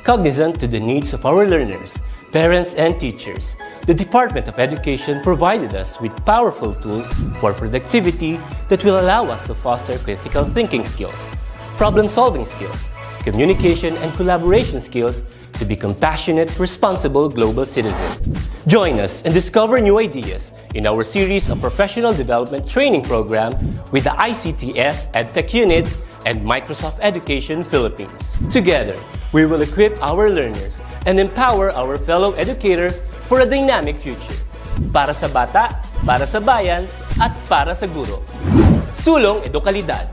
Cognizant to the needs of our learners, parents, and teachers, the Department of Education provided us with powerful tools for productivity that will allow us to foster critical thinking skills, problem-solving skills, communication and collaboration skills to be compassionate, responsible global citizens. Join us and discover new ideas in our series of professional development training program with the ICT's Edtech Unit and Microsoft Education Philippines. Together, we will equip our learners and empower our fellow educators for a dynamic future. Para sa bata, para sa bayan, at para sa guro. Sulong Edukalidad.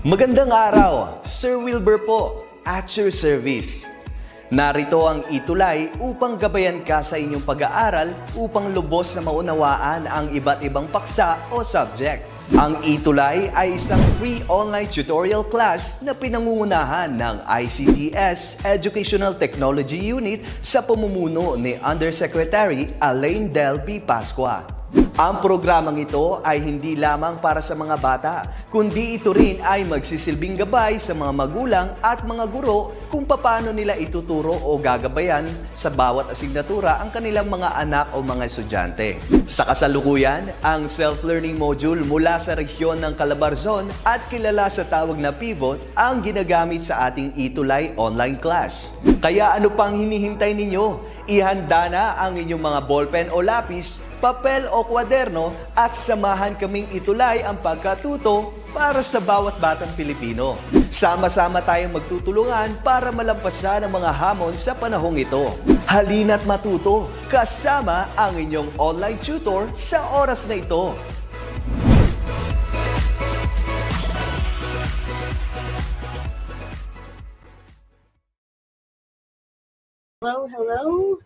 Magandang araw, Sir Wilbur po, at your service. Narito ang ETUlay upang gabayan ka sa inyong pag-aaral upang lubos na maunawaan ang iba't ibang paksa o subject. Ang ETUlay ay isang free online tutorial class na pinangungunahan ng ICT's Educational Technology Unit sa pamumuno ni Undersecretary Elaine Del P. Pascua. Ang programang ito ay hindi lamang para sa mga bata, kundi ito rin ay magsisilbing gabay sa mga magulang at mga guro kung paano nila ituturo o gagabayan sa bawat asignatura ang kanilang mga anak o mga estudyante. Sa kasalukuyan, ang self-learning module mula sa rehiyon ng Calabarzon at kilala sa tawag na pivot ang ginagamit sa ating ETUlay online class. Kaya ano pang hinihintay ninyo? Ihanda na ang inyong mga ballpen o lapis, papel o kwaderno at samahan kaming itulay ang pagkatuto para sa bawat batang Pilipino. Sama-sama tayong magtutulungan para malampasan ang mga hamon sa panahong ito. Halina't matuto kasama ang inyong online tutor sa oras na ito. Hello.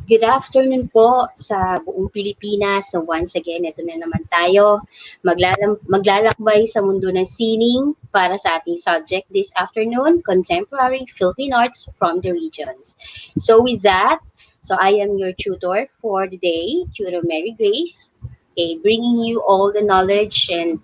Good afternoon po sa buong Pilipinas. So once again, ito na naman tayo. Maglalakbay sa mundo ng sining para sa ating subject this afternoon, Contemporary Philippine Arts from the Regions. So with that, I am your tutor for the day, Tutor Mary Grace, bringing you all the knowledge and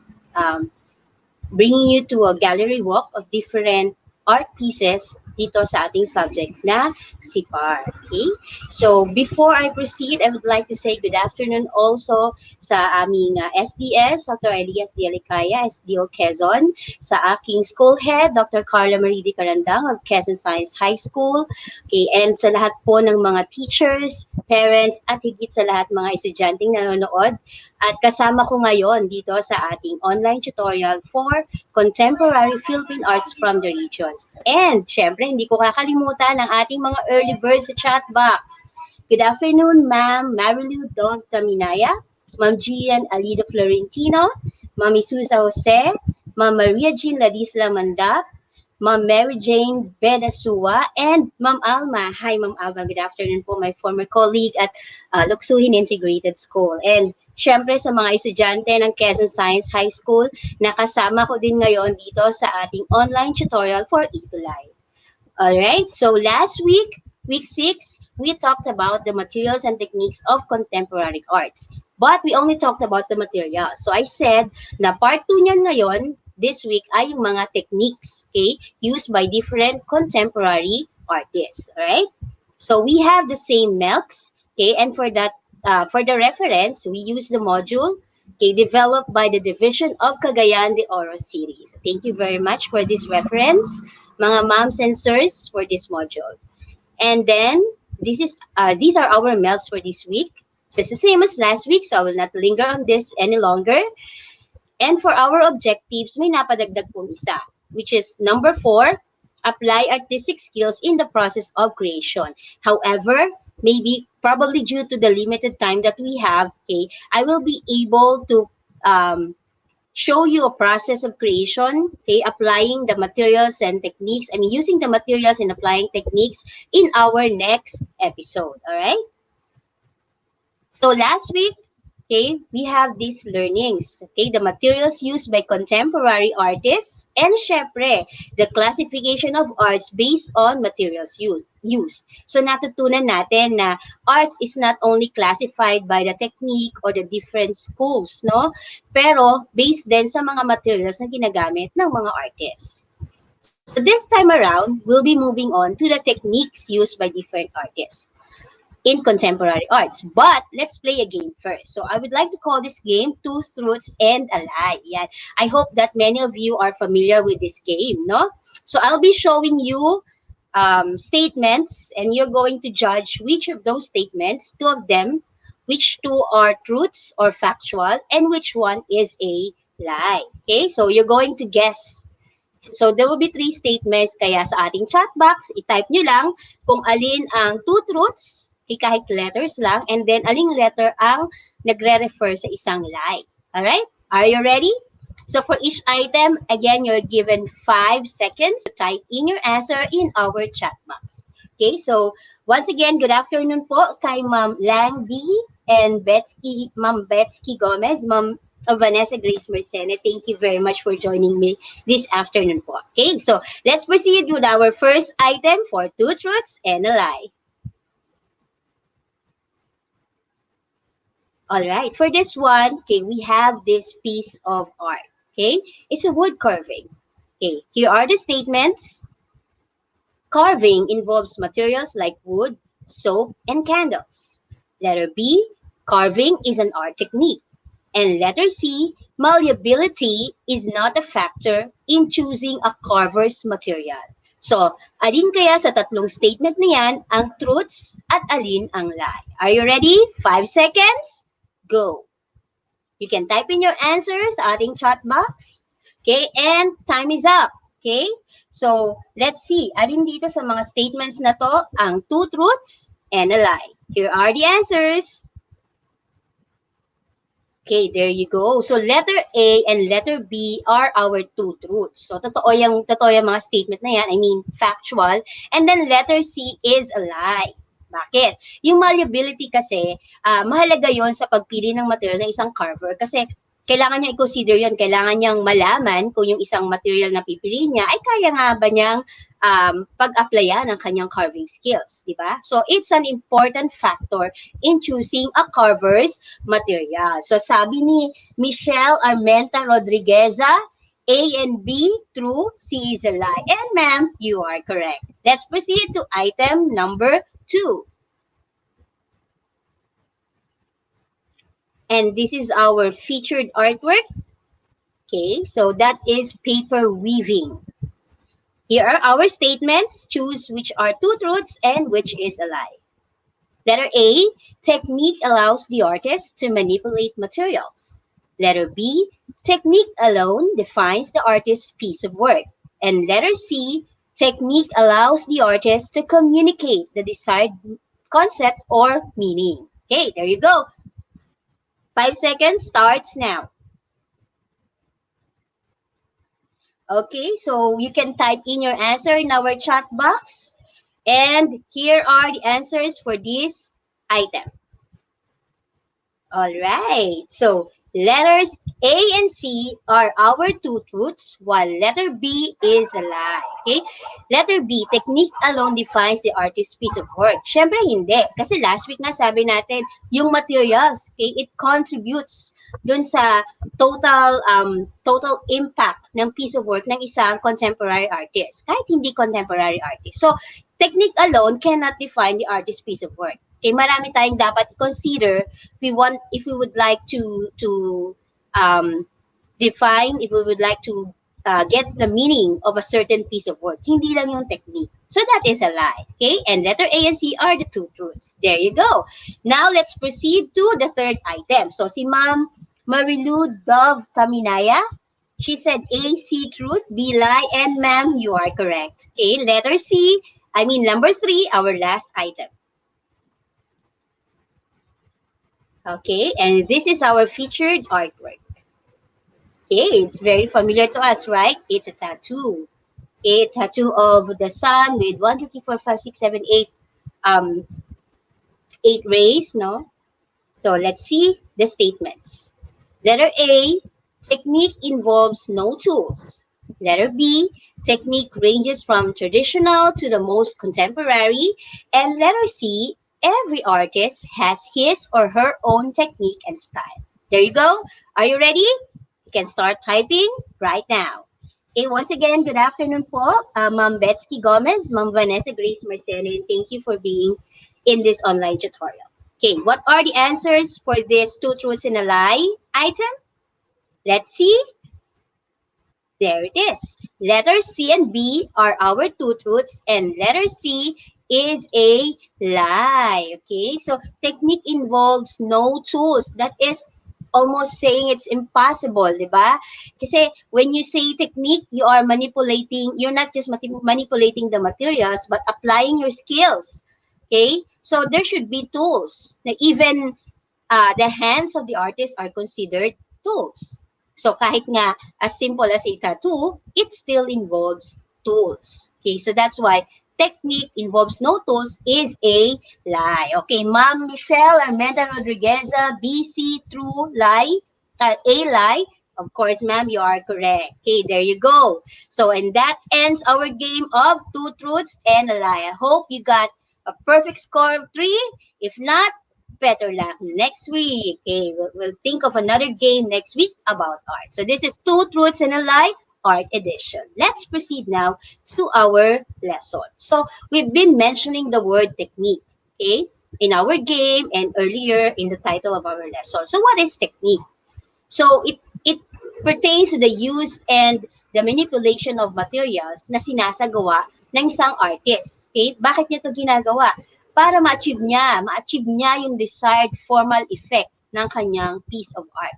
bringing you to a gallery walk of different art pieces dito sa ating subject na si PAR. Okay? So, before I proceed, I would like to say good afternoon also sa aming SDS, Dr. Elias D. Alicaya, SDO Quezon, sa aking school head, Dr. Carla Marie D. Carandang of Quezon Science High School, okay, and sa lahat po ng mga teachers, parents, at higit sa lahat mga estudyanteng nanonood. At kasama ko ngayon dito sa ating online tutorial for Contemporary Philippine Arts from the Regions. And, syempre, hindi ko kakalimutan ang ating mga early birds sa chat box. Good afternoon, Ma'am Marilu Don Taminaya, Ma'am Gian Alida Florentino, Ma'am Isusa Jose, Ma'am Maria Jean Ladisla Mandap, Ma'am Mary Jane Bedasua, and Ma'am Alma. Hi, Ma'am Alma. Good afternoon po, my former colleague at Luksuhin Integrated School. And syempre sa mga estudyante ng Quezon Science High School, nakasama ko din ngayon dito sa ating online tutorial for ETUlay. Alright, so last week, week 6, we talked about the materials and techniques of contemporary arts. But we only talked about the materials. So I said na part 2 niyan ngayon, this week, ay yung mga techniques, okay, used by different contemporary artists. Alright? So we have the same MELCs, okay, and for that, for the reference, we use the module, okay, developed by the Division of Cagayan de Oro City. So thank you very much for this reference, mga moms and sirs, for this module. And then, these are our MELCs for this week. So it's the same as last week, so I will not linger on this any longer. And for our objectives, may napadagdag pong isa, which is number 4, apply artistic skills in the process of creation. However, maybe probably due to the limited time that we have, okay, I will be able to show you a process of creation, okay, applying the materials and techniques, using the materials and applying techniques in our next episode, all right? So last week, Okay, we have these learnings. Okay, the materials used by contemporary artists and syempre, the classification of arts based on materials used. So natutunan natin na arts is not only classified by the technique or the different schools, no? Pero based din sa mga materials na ginagamit ng mga artists. So this time around, we'll be moving on to the techniques used by different artists in contemporary arts. But let's play a game first. So I would like to call this game Two Truths and a Lie. Yeah. I hope that many of you are familiar with this game, no? So I'll be showing you statements and you're going to judge which of those statements, two of them, which two are truths or factual and which one is a lie. Okay? So you're going to guess. So there will be three statements kaya sa ating chat box, i-type nyo lang kung alin ang two truths, kahit letters lang, and then aling letter ang nagre-refer sa isang lie. Alright? Are you ready? So for each item, again, you're given 5 seconds to type in your answer in our chat box. Okay, so once again, good afternoon po kay Ma'am Lang D and Ma'am Betsky Gomez, Ma'am Vanessa Grace Mercene. Thank you very much for joining me this afternoon po. Okay, so let's proceed with our first item for two truths and a lie. All right, for this one, okay, we have this piece of art. Okay, it's a wood carving. Okay, here are the statements. Carving involves materials like wood, soap, and candles. Letter B, carving is an art technique. And letter C, malleability is not a factor in choosing a carver's material. So, alin kaya sa tatlong statement na yan ang truths at alin ang lie? Are you ready? 5 seconds? Go. You can type in your answers sa ating chat box. Okay, and time is up. Okay, so let's see. Alin dito sa mga statements na to ang two truths and a lie? Here are the answers. Okay, there you go. So letter A and letter B are our two truths. So totoo yung mga statement na yan. I mean, factual. And then letter C is a lie. Bakit? Yung malleability kasi, mahalaga yon sa pagpili ng material ng isang carver kasi kailangan niya i-consider yun. Kailangan niyang malaman kung yung isang material na pipiliin niya ay kaya nga ba niyang pag-applyan ng kanyang carving skills, di ba? So, it's an important factor in choosing a carver's material. So, sabi ni Michelle Armenta Rodrigueza, A and B, true, C is a lie. And ma'am, you are correct. Let's proceed to item number 2. And this is our featured artwork. Okay, so that is paper weaving. Here are our statements. Choose which are two truths and which is a lie. Letter A, technique allows the artist to manipulate materials. Letter B, technique alone defines the artist's piece of work. And letter C, technique allows the artist to communicate the desired concept or meaning. Okay, there you go. 5 seconds starts now. Okay, so you can type in your answer in our chat box. And here are the answers for this item. All right, so letters A and C are our two truths, while letter B is a lie. Okay? Letter B, technique alone defines the artist's piece of work. Syempre hindi. Kasi last week na sabi natin, yung materials, okay, it contributes dun sa total impact ng piece of work ng isang contemporary artist. Kahit hindi contemporary artist. So, technique alone cannot define the artist's piece of work. Okay, marami tayong dapat consider if we would like to define, if we would like to get the meaning of a certain piece of work. Hindi lang yung technique. So that is a lie. Okay? And letter A and C are the two truths. There you go. Now let's proceed to the third item. So si Ma'am Marilu Dove Taminaya, she said A, C, truth, B, lie, and ma'am, you are correct. Okay, letter C, number 3, our last item. Okay, and this is our featured artwork. Okay, it's very familiar to us, right? It's a tattoo. A tattoo of the sun with 1, 2, 3, 4, 5, 6, 7, 8 rays, no? So let's see the statements. Letter A, technique involves no tools. Letter B, technique ranges from traditional to the most contemporary. And letter C, every artist has his or her own technique and style. There you go. Are you ready? You can start typing right now. Okay, once again, good afternoon po, Ma'am Betsky Gomez, Ma'am Vanessa Grace Marcelo, and thank you for being in this online tutorial. Okay, what are the answers for this two truths and a lie item? Let's see. There it is. Letter C and B are our two truths, and letter C is a lie. Okay, so technique involves no tools. That is almost saying it's impossible, di ba? Kasi when you say technique, you are manipulating, you're not just manipulating the materials, but applying your skills. Okay, so there should be tools. Now, even the hands of the artist are considered tools. So kahit nga as simple as a tattoo, it still involves tools. Okay, so that's why technique involves no tools is a lie. Okay, Ma'am Michelle Armenta Rodriguez, BC, true lie, a lie. Of course, ma'am, you are correct. Okay, there you go. So, and that ends our game of two truths and a lie. I hope you got a perfect score of 3. If not, better luck next week. Okay, we'll think of another game next week about art. So this is Two Truths and a Lie Art Edition. Let's proceed now to our lesson. So we've been mentioning the word technique, okay, in our game and earlier in the title of our lesson. So what is technique? So it pertains to the use and the manipulation of materials na sinasagawa ng isang artist. Okay? Bakit niya ito ginagawa? Para ma-achieve niya yung desired formal effect ng kanyang piece of art.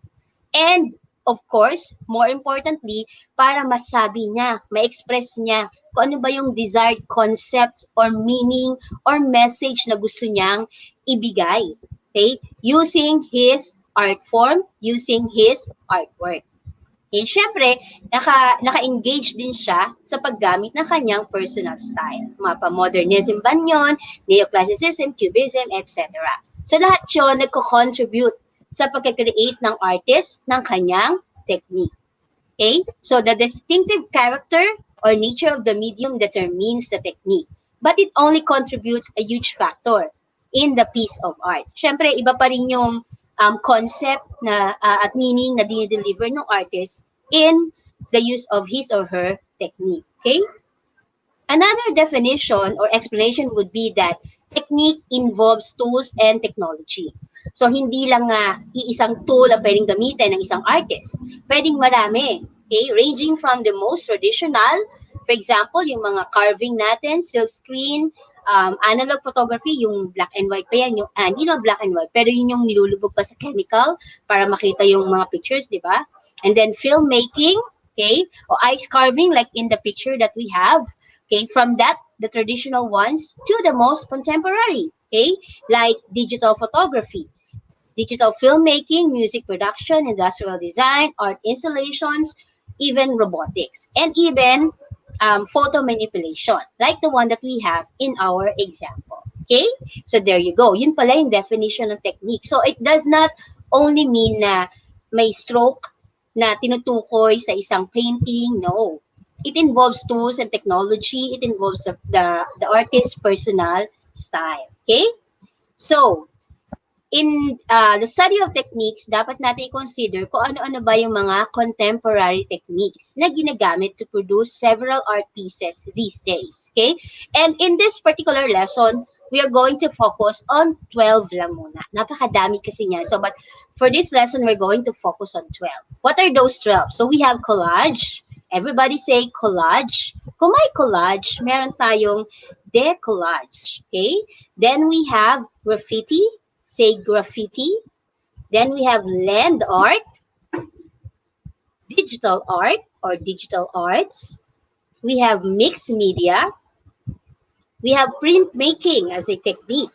And of course, more importantly, para masabi niya, ma-express niya kung ano ba yung desired concept or meaning or message na gusto niyang ibigay. Okay? Using his art form, using his artwork. Eh, syempre, naka-engage din siya sa paggamit ng kanyang personal style. Mapa-modernism ba yun, neoclassicism, cubism, etc. So lahat yun nagko-contribute sa pagka-create ng artist ng kanyang technique. Okay? So the distinctive character or nature of the medium determines the technique. But it only contributes a huge factor in the piece of art. Syempre, iba pa rin yung concept na at meaning na dinideliver ng artist in the use of his or her technique. Okay? Another definition or explanation would be that technique involves tools and technology. So, hindi lang iisang tool ang pwedeng gamitin ng isang artist. Pwedeng marami. Okay? Ranging from the most traditional, for example, yung mga carving natin, silk screen, analog photography, yung black and white pa yan, yung, hindi na black and white, pero yun yung nilulubog pa sa chemical para makita yung mga pictures, di ba? And then filmmaking, okay, or ice carving like in the picture that we have, okay, from that, the traditional ones to the most contemporary, okay, like digital photography, digital filmmaking, music production, industrial design, art installations, even robotics, and even photo manipulation, like the one that we have in our example. Okay? So there you go. Yun pala yung definition ng technique. So it does not only mean na may stroke na tinutukoy sa isang painting. No. It involves tools and technology. It involves the artist's personal style. Okay? So, in the study of techniques, dapat natin i-consider kung ano-ano ba yung mga contemporary techniques na ginagamit to produce several art pieces these days. Okay? And in this particular lesson, we are going to focus on 12 lang muna. Napakadami kasi niya. So, but for this lesson, we're going to focus on 12. What are those 12? So, we have collage. Everybody say collage. Kung may collage, meron tayong decollage. Okay? Then we have graffiti. Say graffiti. Then we have land art, digital art or digital arts. We have mixed media. We have printmaking as a technique.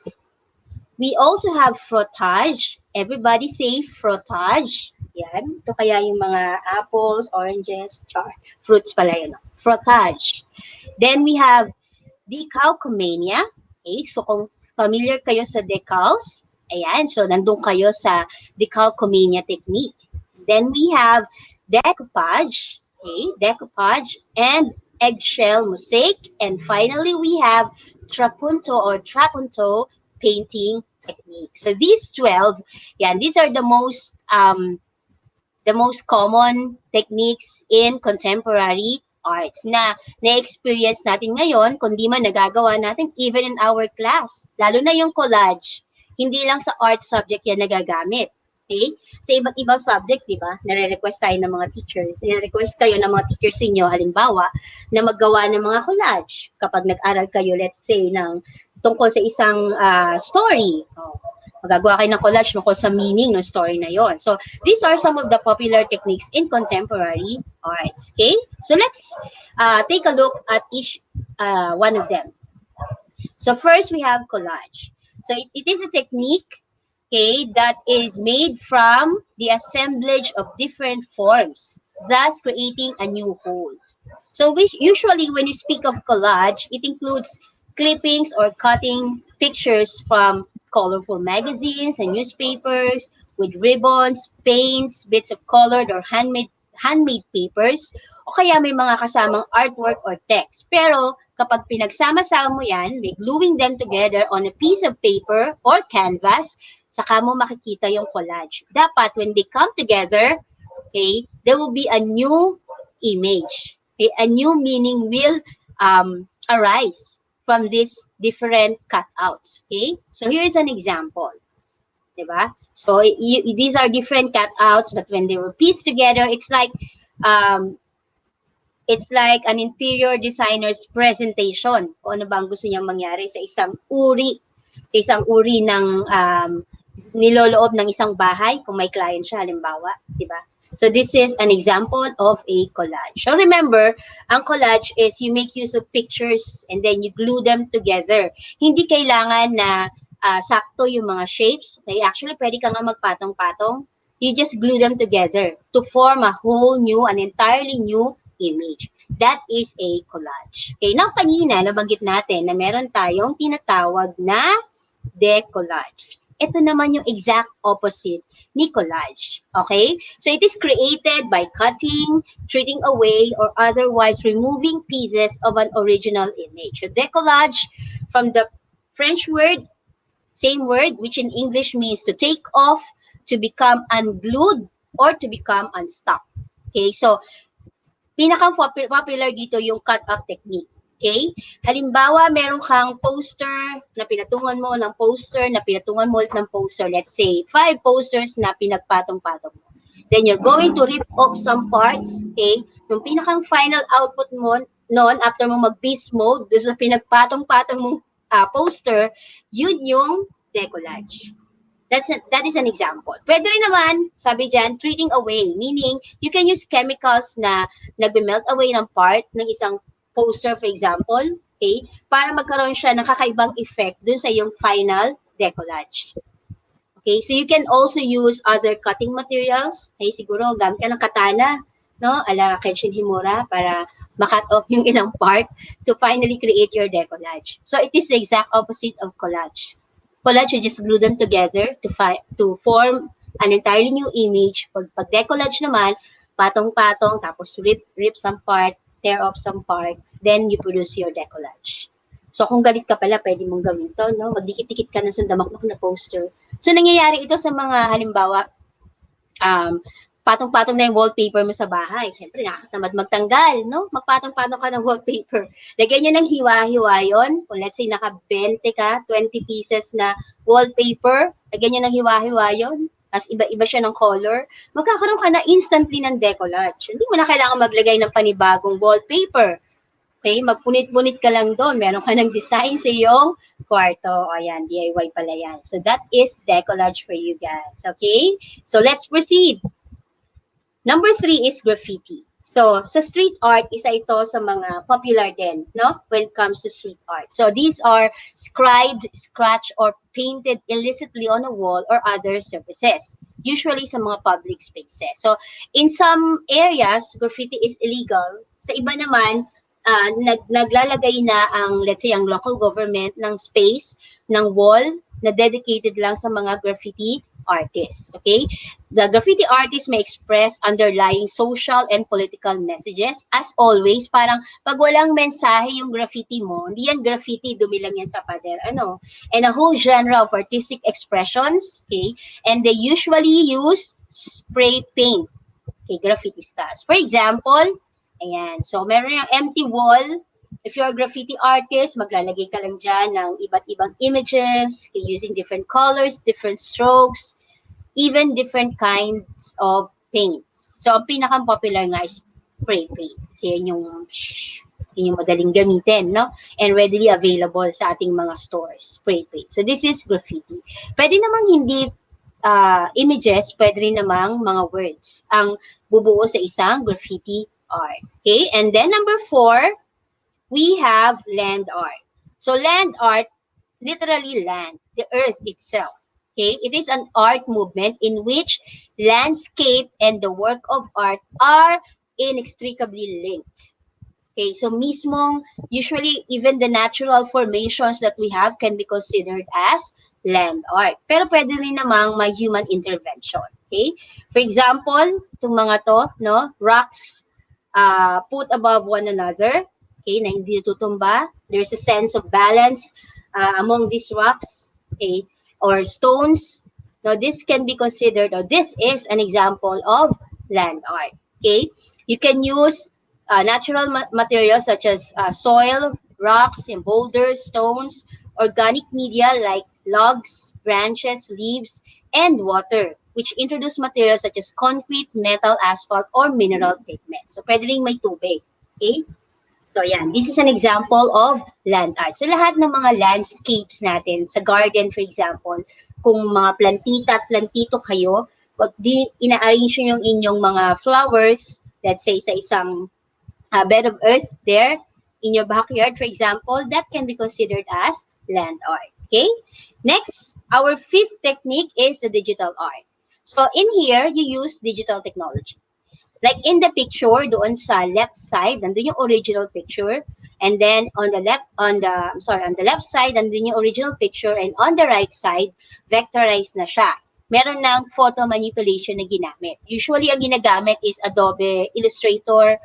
We also have frottage. Everybody say frottage. Yan. Ito kaya yung mga apples, oranges, fruits pala yun. Frottage. Then we have decalcomania. Okay, so kung familiar kayo sa decals, Ayan, so nandun kayo sa decalcomania technique. Then we have decoupage, okay, decoupage and eggshell mosaic. And finally, we have trapunto or trapunto painting technique. So these 12, yeah, these are the most common techniques in contemporary arts na na-experience natin ngayon, kundi man nagagawa natin even in our class. Lalo na yung collage. Hindi lang sa art subject yan nagagamit. Okay? Sa iba't ibang subjects, di ba? Nare-request tayo ng mga teachers. Nare-request kayo ng mga teachers inyo, halimbawa, na maggawa ng mga collage. Kapag nag-aral kayo, let's say, tungkol sa isang story. Oh, magagawa kayo ng collage tungkol sa meaning ng story na yon. So, these are some of the popular techniques in contemporary arts. Okay? So, let's take a look at each one of them. So, first, we have collage. So, it is a technique, okay, that is made from the assemblage of different forms, thus creating a new whole. So, usually, when you speak of collage, it includes clippings or cutting pictures from colorful magazines and newspapers with ribbons, paints, bits of colored or handmade papers, o kaya may mga kasamang artwork or text. Pero kapag pinagsama-sama mo yan, by gluing them together on a piece of paper or canvas, saka mo makikita yung collage. Dapat when they come together, okay, there will be a new image. Okay? A new meaning will arise from these different cutouts. Okay? So here is an example. Diba? So these are different cutouts, but when they were pieced together, it's like an interior designer's presentation. Kung ano bang gusto niyang mangyari sa isang uri ng niloloob ng isang bahay, kung may client siya, halimbawa. Diba? So this is an example of a collage. So remember, ang collage is you make use of pictures and then you glue them together. Hindi kailangan na sakto yung mga shapes. Actually, pwede ka nga magpatong-patong. You just glue them together to form a whole new, an entirely new image. That is a collage. Okay, now kanina, nabanggit natin na meron tayong tinatawag na decollage. Ito naman yung exact opposite ni collage. Okay? So it is created by cutting, treating away, or otherwise removing pieces of an original image. So decollage, from the French word, same word, which in English means to take off, to become unglued, or to become unstuck. Okay? So pinaka-popular dito yung cut-up technique. Okay? Halimbawa, meron kang poster na pinatungan mo ng poster na pinatungan mo ulit ng poster. Let's say, 5 posters na pinagpatong-patong mo. Then you're going to rip off some parts. Okay? Yung pinakang final output mo noon, after mo mag-beast mode, doon sa pinagpatong-patong mong poster, yun yung decollage. That is an example. Pwede rin naman, sabi dyan, treating away. Meaning, you can use chemicals na nagbe-melt away ng part ng isang poster, for example, okay, para magkaroon siya ng kakaibang effect dun sa iyong final decollage. Okay, so you can also use other cutting materials. Okay, siguro gamit ka ng katana, no, ala Kenshin Himura, para makat off yung ilang part to finally create your decollage. So it is the exact opposite of collage. Collage, you just glue them together to form an entirely new image. Pag decollage naman, patong-patong, tapos rip some part, tear off some part, then you produce your decollage. So kung galit ka pala, pwede mong gawin to, no? Magdikit-dikit ka na sa damakmak na poster. So nangyayari ito sa mga, halimbawa, patong-patong na yung wallpaper mo sa bahay. Siyempre, nakakatamad magtanggal, no? Magpatong-patong ka ng wallpaper. Lagyan nyo ng hiwa-hiwa yun. Kung let's say, naka-20 ka, 20 pieces na wallpaper, lagyan nyo ng hiwa-hiwa yun. Tapos iba-iba siya ng color. Magkakaroon ka na instantly ng decollage. Hindi mo na kailangan maglagay ng panibagong wallpaper. Okay? Magpunit-punit ka lang doon. Meron ka ng design sa iyong kwarto. O yan, DIY pala yan. So that is decollage for you guys. Okay? So let's proceed. Number 3 is graffiti. So, sa street art, isa ito sa mga popular din, no? When it comes to street art. So, these are scribed, scratched, or painted illicitly on a wall or other surfaces, usually sa mga public spaces. So, in some areas, graffiti is illegal. Sa iba naman, naglalagay na ang, let's say, ang local government ng space, ng wall, na dedicated lang sa mga graffiti artists. Okay? The graffiti artist may express underlying social and political messages. As always, parang pag walang mensahe yung graffiti mo, hindi yan graffiti, dumi lang yan sa pader. Ano? And a whole genre of artistic expressions. Okay? And they usually use spray paint. Okay, graffiti styles. For example, ayan. So, meron yung empty wall. If you're a graffiti artist, maglalagay ka lang dyan ng iba't ibang images, okay, using different colors, different strokes, even different kinds of paints. So, ang pinaka-popular nga is spray paint. So, yun yung madaling gamitin, no? And readily available sa ating mga stores, spray paint. So, this is graffiti. Pwede namang hindi images, pwede rin namang mga words ang bubuo sa isang graffiti art. Okay? And then number 4, we have land art. So land art, literally land, the earth itself. Okay? It is an art movement in which landscape and the work of art are inextricably linked. Okay, so mismong, usually even the natural formations that we have can be considered as land art. Pero pwede rin namang may human intervention. Okay? For example, itong mga to, no, rocks put above one another, okay, na hindi tutumba. There's a sense of balance among these rocks, okay, or stones. Now, this can be considered, or this is an example of land art. Okay? You can use natural materials such as soil, rocks, and boulders, stones, organic media like logs, branches, leaves, and water, which introduce materials such as concrete, metal, asphalt, or mineral pigment. So, pwede rin may tubig. Okay? So, yan. This is an example of land art. So, lahat ng mga landscapes natin, sa garden, for example, kung mga plantita at plantito kayo, pag ina-arrange nyo yung inyong mga flowers, let's say sa isang bed of earth there, in your backyard, for example, that can be considered as land art. Okay? Next, our 5th technique is the digital art. So in here, you use digital technology. Like in the picture, doon sa left side, nandun yung original picture, and then on the left side, nandun yung original picture, and on the right side, vectorized na siya. Meron ng photo manipulation na ginamit. Usually, ang ginagamit is Adobe Illustrator,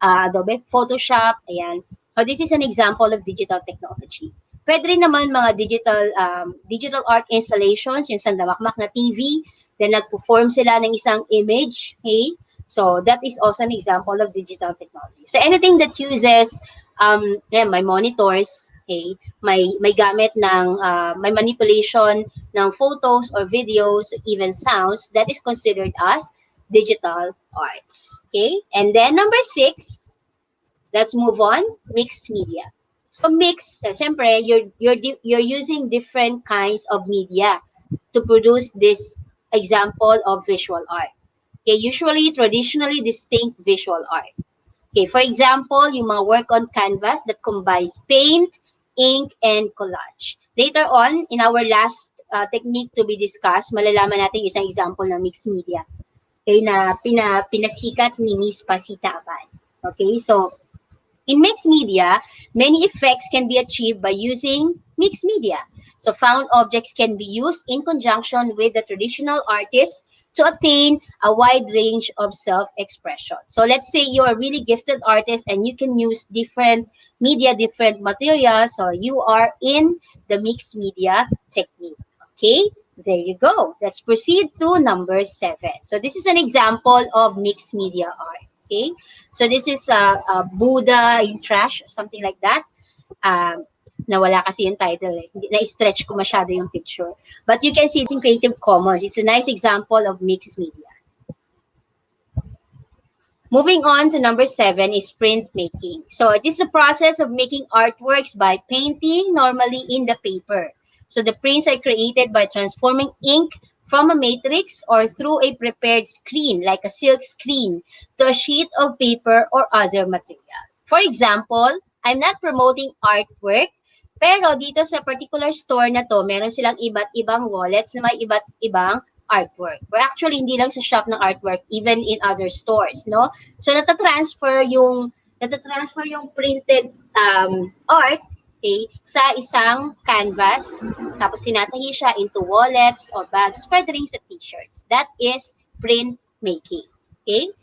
Adobe Photoshop, ayan. So this is an example of digital technology. Pwede rin naman mga digital art installations, yung sandamakmak na TV, then nag-perform sila ng isang image, okay? So that is also an example of digital technology. So anything that uses may monitors, okay, may gamit ng may manipulation ng photos or videos, even sounds, that is considered as digital arts. Okay? And then number 6, let's move on, mixed media. So mix, syempre, you're using different kinds of media to produce this example of visual art. Okay, usually traditionally distinct visual art. Okay, for example, yung mga work on canvas that combines paint, ink, and collage. Later on, in our last technique to be discussed, malalaman natin yung isang example ng mixed media. Okay, na pinasikat ni Miss Pasita Abad. Okay, so in mixed media, many effects can be achieved by using mixed media. So found objects can be used in conjunction with the traditional artist to attain a wide range of self-expression. So let's say you're a really gifted artist and you can use different media, different materials. So you are in the mixed media technique. Okay, there you go. Let's proceed to number 7. So this is an example of mixed media art. Okay, so this is a Buddha in trash, something like that. Nawala kasi yung title eh. Na-stretch ko masyado yung picture. But you can see it's in Creative Commons. It's a nice example of mixed media. Moving on to number 7 is printmaking. So this is a process of making artworks by painting, normally in the paper. So the prints are created by transforming ink from a matrix or through a prepared screen, like a silk screen, to a sheet of paper or other material. For example, I'm not promoting artwork, pero dito sa particular store na to, meron silang iba't ibang wallets na may iba't ibang artwork. Or actually, hindi lang sa shop ng artwork, even in other stores, no? So, natatransfer yung printed art, okay, sa isang canvas. Tapos tinatahi siya into wallets or bags, pwede rin sa t-shirts. That is print making. Okay?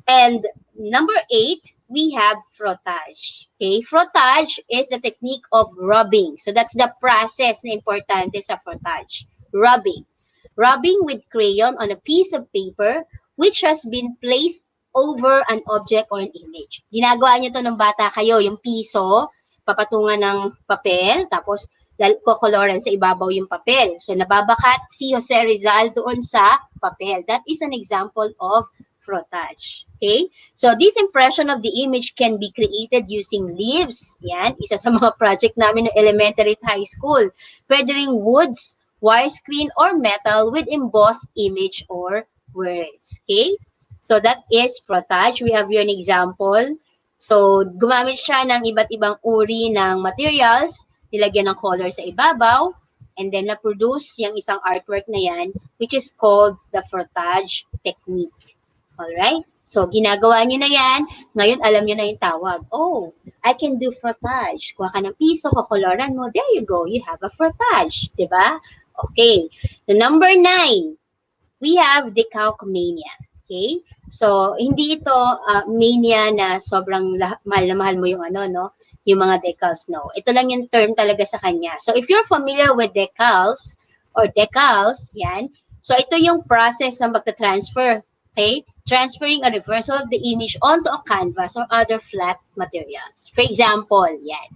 And number 8, we have frottage. Okay? Frottage is the technique of rubbing. So that's the process na importante sa frottage. Rubbing. Rubbing with crayon on a piece of paper which has been placed over an object or an image. Ginagawa nyo to ng bata kayo, yung piso, papatungan ng papel, tapos kokoloran sa ibabaw yung papel. So nababakat si Jose Rizal doon sa papel. That is an example of frottage. Okay? So this impression of the image can be created using leaves. Yan, isa sa mga project namin ng elementary at high school. Pwede ring woods, widescreen, or metal with embossed image or words. Okay? So that is frottage. We have here an example. So gumamit siya ng iba't ibang uri ng materials, nilagyan ng color sa ibabaw, and then na-produce yung isang artwork na yan, which is called the frottage technique. Alright? So, ginagawa nyo na yan. Ngayon, alam nyo na yung tawag. Oh, I can do frottage. Kuha ka ng piso, kakoloran mo. There you go. You have a frottage. Diba? Okay. The number 9, we have decalcomania. Okay? So, hindi ito mania na sobrang mahal na mahal mo yung ano, no? Yung mga decals, no. Ito lang yung term talaga sa kanya. So, if you're familiar with decals, yan. So, ito yung process ng magta-transfer. Okay? Transferring a reversal of the image onto a canvas or other flat materials. For example, yan.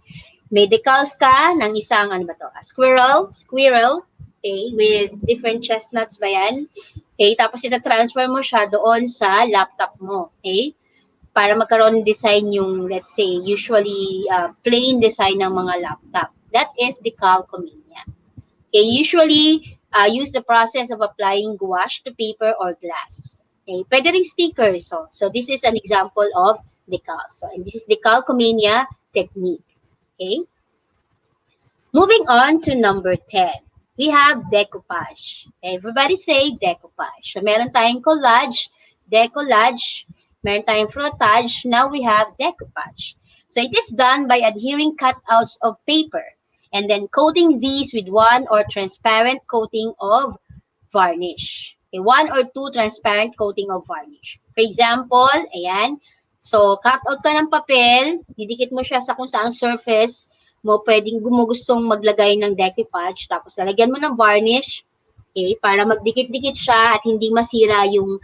May decals ka ng isang, ano ba to? A squirrel, okay, with different chestnuts ba yan? Okay, tapos ita-transfer mo siya doon sa laptop mo, okay? Para magkaroon ng design yung, let's say, usually plain design ng mga laptop. That is decalcomania. Okay, usually use the process of applying gouache to paper or glass. Okay, pwede rin stickers. So this is an example of decals. So, and this is decalcomania technique. Okay. Moving on to number 10. We have decoupage. Everybody say decoupage. So meron tayong collage, decollage, meron tayong frottage. Now we have decoupage. So it is done by adhering cutouts of paper and then coating these with one or transparent coating of varnish. Okay, 1 or 2 transparent coating of varnish. For example, ayan. So, cut out ka ng papel, didikit mo siya sa kung saang surface mo pwedeng gustong maglagay ng decoupage, tapos lalagyan mo ng varnish, okay, para magdikit-dikit siya at hindi masira yung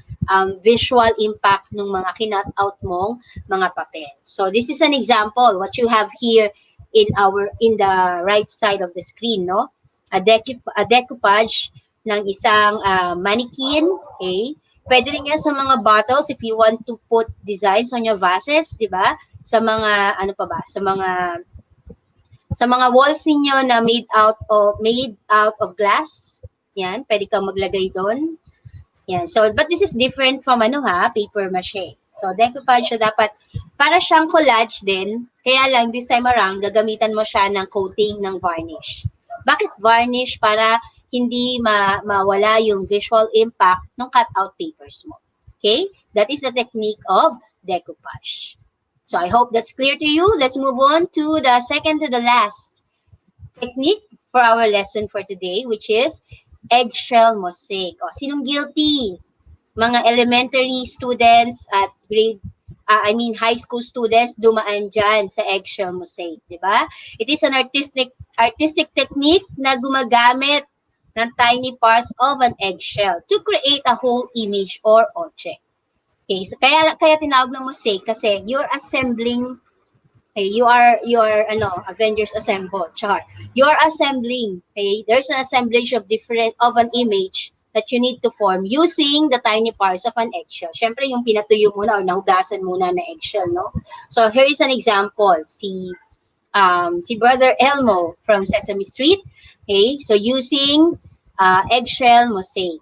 visual impact ng mga kinut out mong mga papel. So, this is an example, what you have here in the right side of the screen, no? A decoupage ng isang mannequin, okay? Pwede rin yan sa mga bottles if you want to put designs on your vases, di ba? Sa mga, ano pa ba? Sa mga walls ninyo na made out of glass. Yan, pwede kang maglagay doon. Yan. So, but this is different from paper mache. So, decoupage siya dapat, para siyang collage din, kaya lang this time around, gagamitan mo siya ng coating ng varnish. Bakit varnish? Para hindi mawala yung visual impact ng cutout papers mo. Okay? That is the technique of decoupage. So I hope that's clear to you. Let's move on to the second to the last technique for our lesson for today, which is eggshell mosaic. O, sinong guilty? Mga elementary students at high school students dumaan dyan sa eggshell mosaic, di ba? It is an artistic technique na gumagamit ng tiny parts of an eggshell to create a whole image or object. Okay, so kaya tinawag ng mosaic kasi you're assembling, okay, you are Avengers Assemble, char. You're assembling, okay? There's an assemblage of an image that you need to form using the tiny parts of an eggshell. Syempre yung pinatuyo muna or nahugasan muna na eggshell, no? So here is an example. Si Brother Elmo from Sesame Street. Okay, so using eggshell mosaic.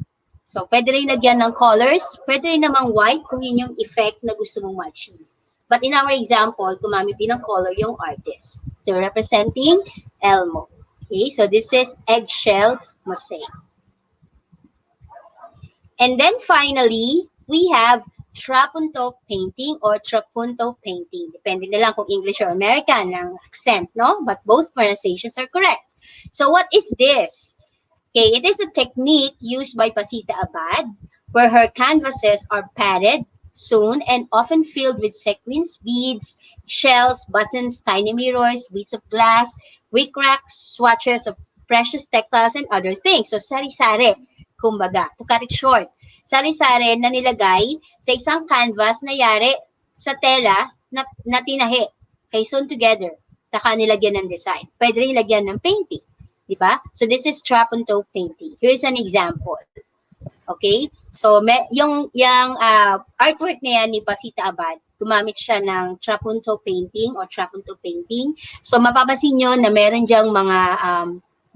So, pwede rin lagyan ng colors, pwede rin namang white kung yun yung effect na gusto mong ma-achieve. But in our example, gumamit din ng color yung artist. So, representing Elmo. Okay, so this is eggshell mosaic. And then finally, we have trapunto painting or trapunto painting. Depende na lang kung English or American ang accent, no? But both pronunciations are correct. So what is this? Okay, it is a technique used by Pasita Abad where her canvases are padded, sewn, and often filled with sequins, beads, shells, buttons, tiny mirrors, beads of glass, wick racks, swatches of precious textiles, and other things. So, sari-sari, kumbaga, to cut it short. Sari-sari na nilagay sa isang canvas na yari sa tela na tinahi. Okay, sewn together. Taka nilagyan ng design. Pwede rin lagyan ng painting. Diba? So, this is trapunto painting. Here's an example. Okay? So, yung artwork na yan ni Pasita Abad, gumamit siya ng trapunto painting or trapunto painting. So, mapapansin nyo na meron diyang mga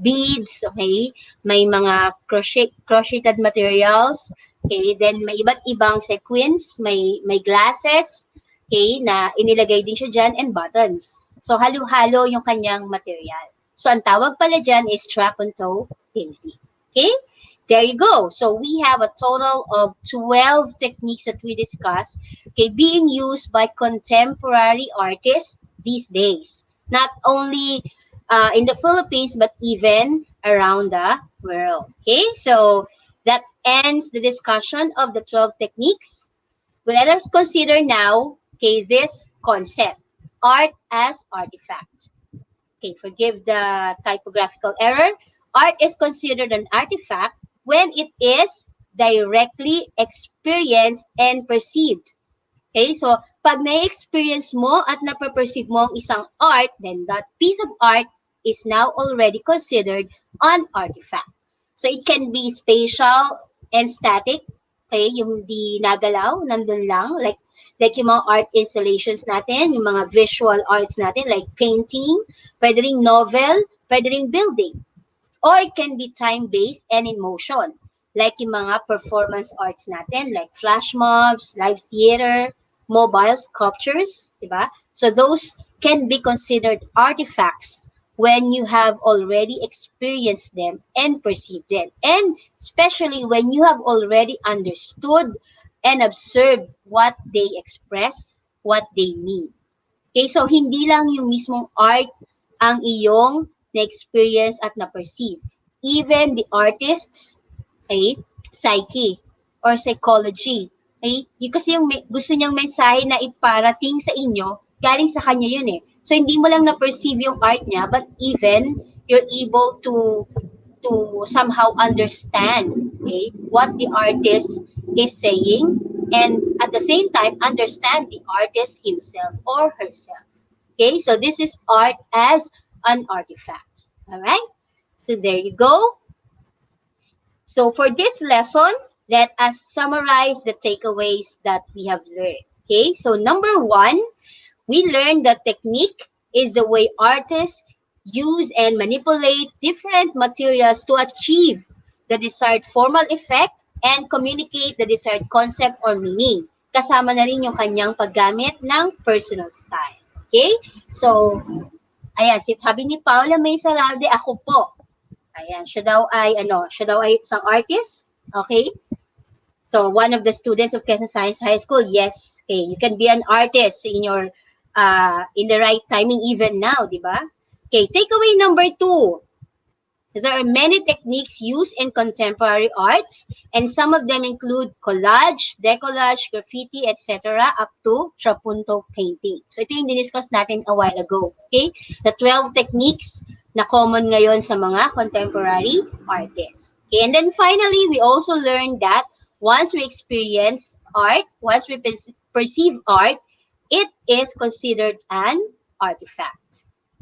beads, okay? May mga crocheted materials, okay? Then, may iba't ibang sequins, may glasses, okay? Na inilagay din siya dyan, and buttons. So, halo-halo yung kanyang material. So, ang tawag pala dyan is trapunto painting. Okay? There you go. So, we have a total of 12 techniques that we discussed, okay, being used by contemporary artists these days. Not only in the Philippines, but even around the world. Okay? So, that ends the discussion of the 12 techniques. But let us consider now, okay, this concept, art as artifact. Okay, forgive the typographical error. Art is considered an artifact when it is directly experienced and perceived. Okay, so pag na-experience mo at napaperceive mo ang isang art, then that piece of art is now already considered an artifact. So it can be spatial and static. Okay, yung di nagalaw, nandun lang, like yung mga art installations natin, yung mga visual arts natin, like painting, pwede ring novel, pwede ring building. Or it can be time-based and in motion, like yung mga performance arts natin, like flash mobs, live theater, mobile sculptures, diba? So those can be considered artifacts when you have already experienced them and perceived them. And especially when you have already understood and observe what they express, what they mean. Okay, so hindi lang yung mismong art ang iyong na-experience at na-perceive. Even the artist's psyche or psychology. Okay? Yung kasi yung gusto niyang mensahe na iparating sa inyo, galing sa kanya yun eh. So hindi mo lang na-perceive yung art niya, but even you're able to somehow understand, okay, what the artist is saying, and at the same time understand the artist himself or herself. Okay, so this is art as an artifact. All right, so there you go. So for this lesson, let us summarize the takeaways that we have learned. Okay, so number one, we learned that technique is the way artists use and manipulate different materials to achieve the desired formal effect and communicate the desired concept or meaning. Kasama na rin yung kanyang paggamit ng personal style. Okay? So, ayan, sabi ni Paula May Saralde, ako po. Ayan, siya daw ay isang artist. Okay? So, one of the students of Quezon Science High School, yes, okay, you can be an artist in your in the right timing even now, di ba? Okay, takeaway number 2. There are many techniques used in contemporary arts, and some of them include collage, decollage, graffiti, etc. up to trapunto painting. So ito yung diniscuss natin a while ago. Okay? The 12 techniques na common ngayon sa mga contemporary artists. Okay? And then finally, we also learned that once we experience art, once we perceive art, it is considered an artifact.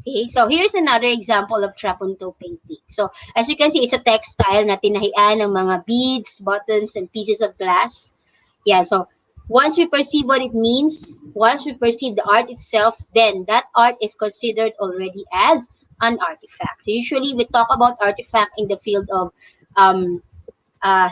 Okay, so here's another example of trapunto painting. So as you can see, it's a textile na tinahian ng mga beads, buttons, and pieces of glass. Yeah, so once we perceive what it means, once we perceive the art itself, then that art is considered already as an artifact. So usually we talk about artifact in the field of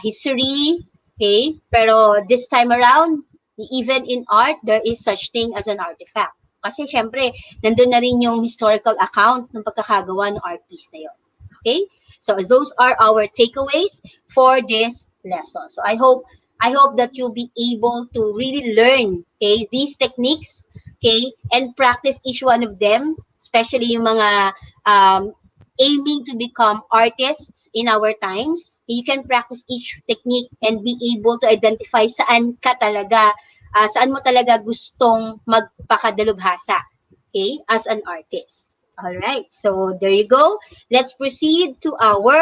history, okay? Pero this time around, even in art, there is such thing as an artifact. Kasi syempre, nandun na rin yung historical account ng pagkakagawa ng art piece na yun. Okay? So those are our takeaways for this lesson. So I hope I hope that you'll be able to really learn, okay, these techniques, okay, and practice each one of them, especially yung mga aiming to become artists in our times. You can practice each technique and be able to identify saan ka talaga, saan mo talaga gustong magpakadalubhasa, okay, as an artist. All right, so there you go. Let's proceed to our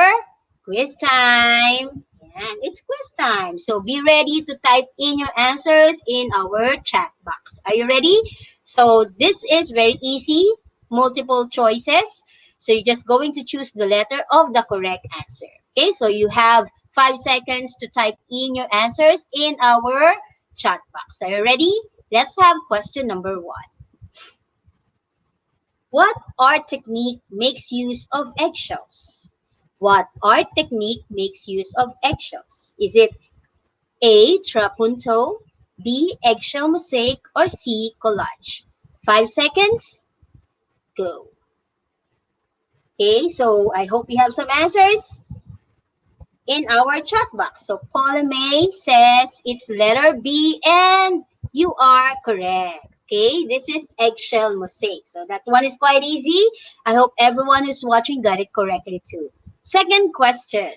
quiz time. And it's quiz time. So be ready to type in your answers in our chat box. Are you ready? So this is very easy, multiple choices. So you're just going to choose the letter of the correct answer. Okay, so you have 5 seconds to type in your answers in our chat box. Are you ready? Let's have question number 1. What art technique makes use of eggshells? What art technique makes use of eggshells? Is it A, trapunto, B, eggshell mosaic, or C, collage? 5 seconds, go. Okay, so I hope you have some answers in our chat box. So Paula May says it's letter B, and you are correct. Okay, this is eggshell mosaic. So that one is quite easy. I hope everyone who's watching got it correctly too. Second question.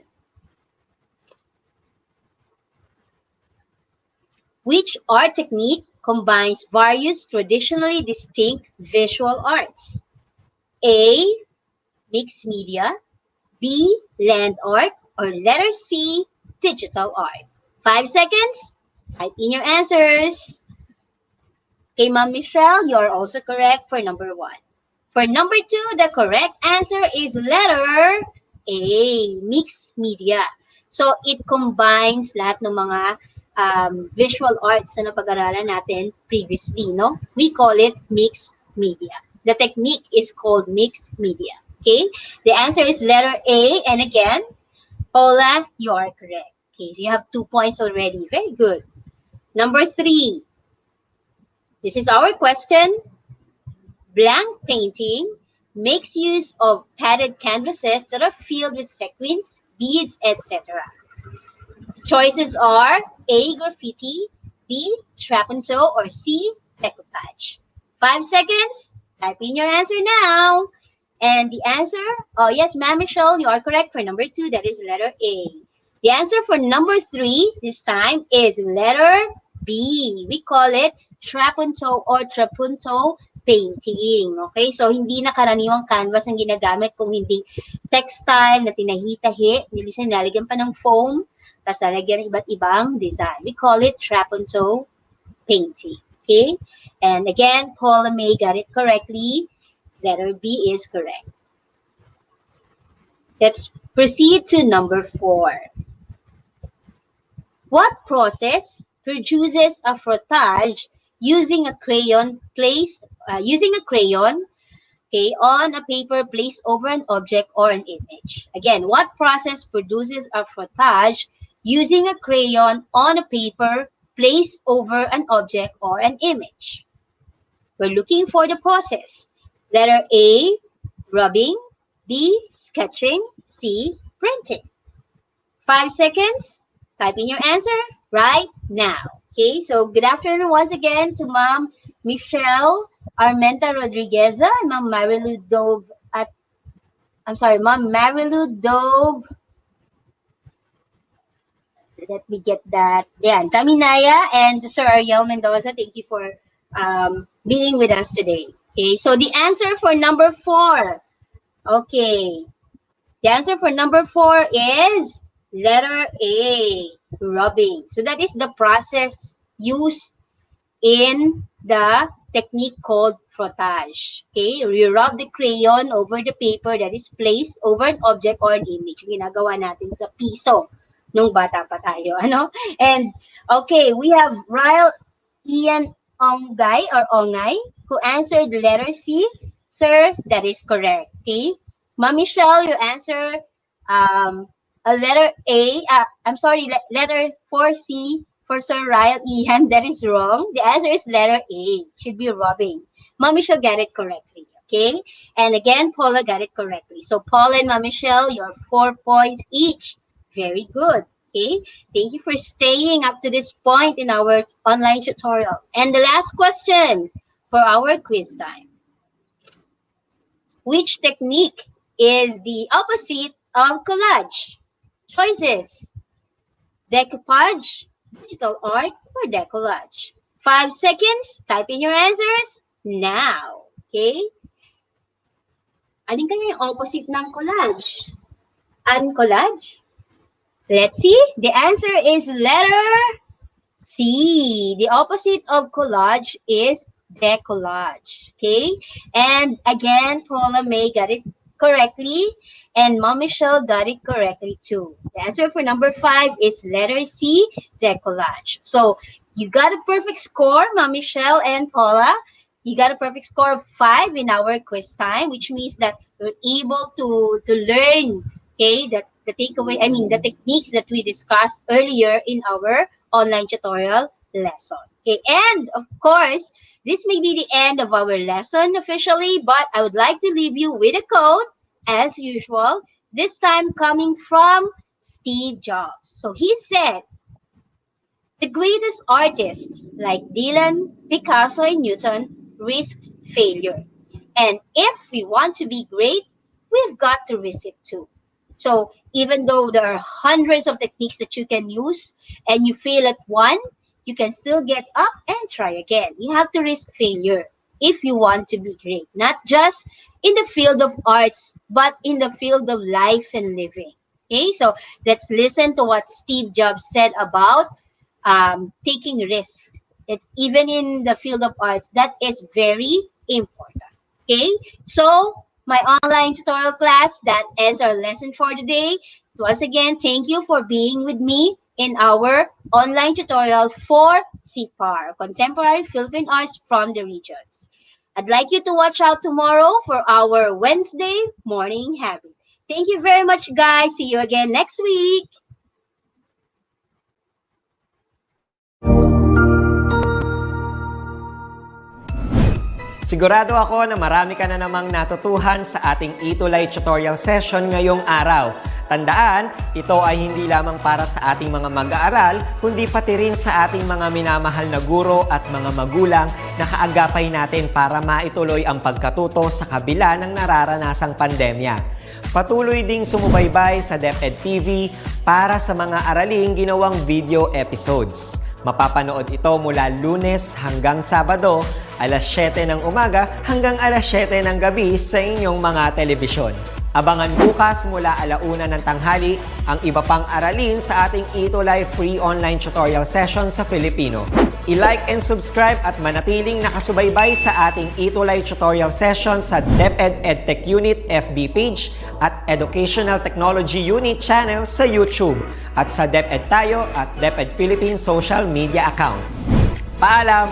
Which art technique combines various traditionally distinct visual arts? A, mixed media, B, land art, or letter C, digital art? 5 seconds. Type in your answers. Okay, Ma'am Michelle, you're also correct for number 1. For number 2, the correct answer is letter A, mixed media. So it combines lahat ng mga visual arts na napag-aralan natin previously, no? We call it mixed media. The technique is called mixed media. Okay? The answer is letter A, and again, Paula, you are correct. Okay, so you have 2 points already. Very good. Number 3. This is our question. Blank painting makes use of padded canvases that are filled with sequins, beads, etc. Choices are A, graffiti, B, trapunto, or C, decoupage. 5 seconds. Type in your answer now. And the answer, oh yes, Ma'am Michelle, you are correct for number 2. That is letter A. The answer for number 3 this time is letter B. We call it trapunto or trapunto painting. Okay? So, hindi na karaniwang canvas ang ginagamit kung hindi textile na tinahi-tahi. Nilalagyan pa ng foam, tapos lalagyan ng iba't ibang design. We call it trapunto painting. Okay? And again, Paula May got it correctly. Letter B is correct. Let's proceed to number 4. What process produces a frottage using a crayon on a paper placed over an object or an image? Again, what process produces a frottage using a crayon on a paper placed over an object or an image? We're looking for the process. Letter A, rubbing, B, sketching, C, printing. 5 seconds. Type in your answer right now. Okay, so good afternoon once again to Ma'am Michelle Armenta Rodriguez and Ma'am Marilu Dove Ma'am Marilu Dove. Let me get that. Yeah, Taminaya and Sir Ariel Mendoza, thank you for being with us today. Okay, so the answer for number 4. Okay, the answer for number 4 is letter A, rubbing. So that is the process used in the technique called frottage. Okay, you rub the crayon over the paper that is placed over an object or an image. Ginagawa natin sa piso nung bata pa tayo, ano? And okay, we have Ryle Ian Ongay who answered letter C. Sir, that is correct. Okay, Ma'am Michelle, your answer a letter A, letter 4C for Sir Ryle Ian. That is wrong. The answer is letter A. It should be rubbing. Ma'am Michelle got it correctly. Okay? And again, Paula got it correctly. So Paula and Ma'am Michelle, you're 4 points each. Very good. Okay, thank you for staying up to this point in our online tutorial. And the last question for our quiz time. Which technique is the opposite of collage? Choices: decoupage, digital art, or decollage. 5 seconds. Type in your answers now. Okay? Alin kaya yung opposite ng collage? Uncollage? Let's see. The answer is letter C. The opposite of collage is decollage. Okay? And again, Paula May got it correctly, and Mom Michelle got it correctly too. The answer for number 5 is letter C, decollage. So you got a perfect score, Mom Michelle and Paula. You got a perfect score of 5 in our quiz time, which means that you're able to learn, okay, that the takeaway, the techniques that we discussed earlier in our online tutorial lesson. Okay, and of course, this may be the end of our lesson officially, but I would like to leave you with a quote, as usual, this time coming from Steve Jobs. So he said, "The greatest artists like Dylan, Picasso, and Newton risked failure. And if we want to be great, we've got to risk it too." So even though there are hundreds of techniques that you can use and you fail at one, you can still get up and try again. You have to risk failure if you want to be great, not just in the field of arts, but in the field of life and living. Okay, so let's listen to what Steve Jobs said about taking risks. It's even in the field of arts, that is very important. Okay, so my online tutorial class, that is our lesson for today. Once again, thank you for being with me in our online tutorial for CPAR, Contemporary Philippine Arts from the Regions. I'd like you to watch out tomorrow for our Wednesday morning habit. Thank you very much, guys. See you again next week. Sigurado ako na marami ka na namang natutuhan sa ating ETUlay tutorial session ngayong araw. Tandaan, ito ay hindi lamang para sa ating mga mag-aaral, kundi pati rin sa ating mga minamahal na guro at mga magulang na kaagapay natin para maituloy ang pagkatuto sa kabila ng nararanasang pandemya. Patuloy ding sumubaybay sa DepEd TV para sa mga araling ginawang video episodes. Mapapanood ito mula Lunes hanggang Sabado, alas 7 ng umaga hanggang alas 7 ng gabi sa inyong mga telebisyon. Abangan bukas mula 1:00 ng tanghali ang iba pang aralin sa ating ETUlay free online tutorial session sa Filipino. I-like and subscribe at manatiling nakasubaybay sa ating ETUlay tutorial session sa DepEd Edtech Unit FB page at Educational Technology Unit channel sa YouTube at sa DepEd Tayo at DepEd Philippine social media accounts. Paalam!